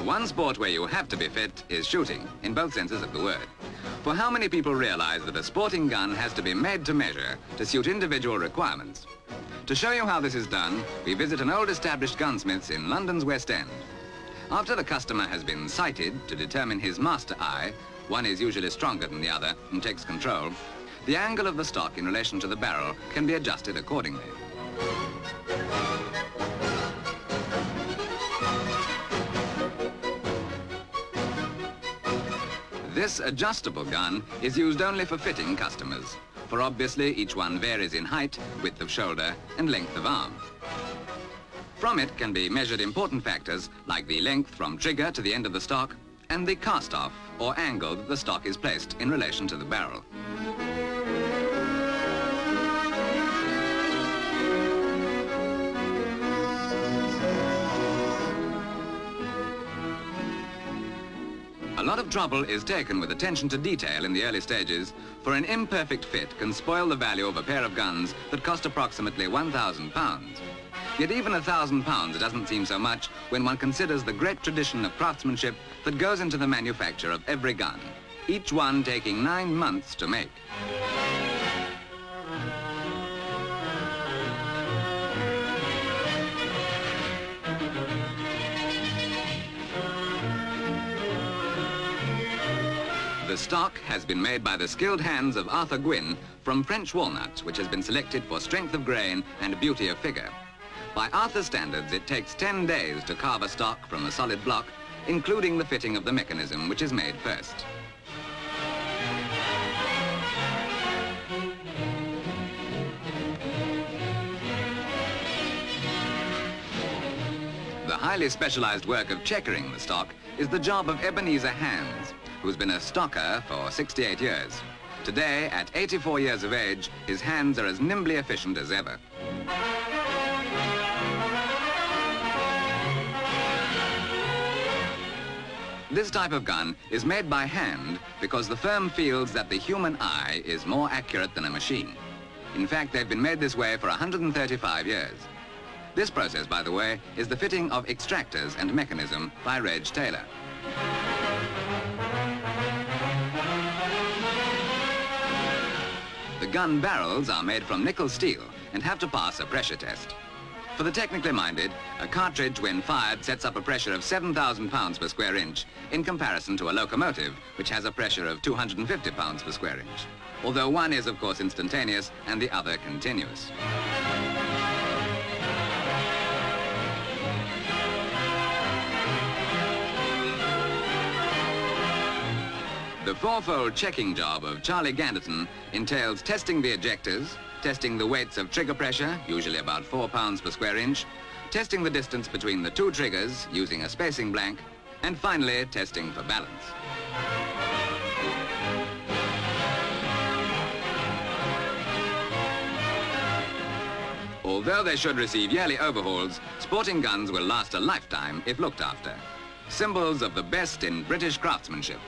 One sport where you have to be fit is shooting, in both senses of the word. For how many people realize that a sporting gun has to be made to measure to suit individual requirements? To show you how this is done, we visit an old established gunsmith's in London's West End. After the customer has been sighted to determine his master eye, one is usually stronger than the other and takes control, the angle of the stock in relation to the barrel can be adjusted accordingly. This adjustable gun is used only for fitting customers, for obviously each one varies in height, width of shoulder and length of arm. From it can be measured important factors like the length from trigger to the end of the stock and the cast-off or angle that the stock is placed in relation to the barrel. A lot of trouble is taken with attention to detail in the early stages, for an imperfect fit can spoil the value of a pair of guns that cost approximately £1,000. Yet even £1,000 doesn't seem so much when one considers the great tradition of craftsmanship that goes into the manufacture of every gun, each one taking 9 months to make. The stock has been made by the skilled hands of Arthur Gwynn from French walnut, which has been selected for strength of grain and beauty of figure. By Arthur's standards, it takes 10 days to carve a stock from a solid block, including the fitting of the mechanism, which is made first. The highly specialized work of checkering the stock is the job of Ebenezer Hands, who's been a stocker for 68 years. Today, at 84 years of age, his hands are as nimbly efficient as ever. This type of gun is made by hand because the firm feels that the human eye is more accurate than a machine. In fact, they've been made this way for 135 years. This process, by the way, is the fitting of extractors and mechanism by Reg Taylor. The gun barrels are made from nickel steel and have to pass a pressure test. For the technically minded, a cartridge when fired sets up a pressure of 7,000 pounds per square inch in comparison to a locomotive which has a pressure of 250 pounds per square inch, although one is of course instantaneous and the other continuous. The fourfold checking job of Charlie Ganderton entails testing the ejectors, testing the weights of trigger pressure, usually about 4 pounds per square inch, testing the distance between the two triggers using a spacing blank, and finally testing for balance. Although they should receive yearly overhauls, sporting guns will last a lifetime if looked after. Symbols of the best in British craftsmanship.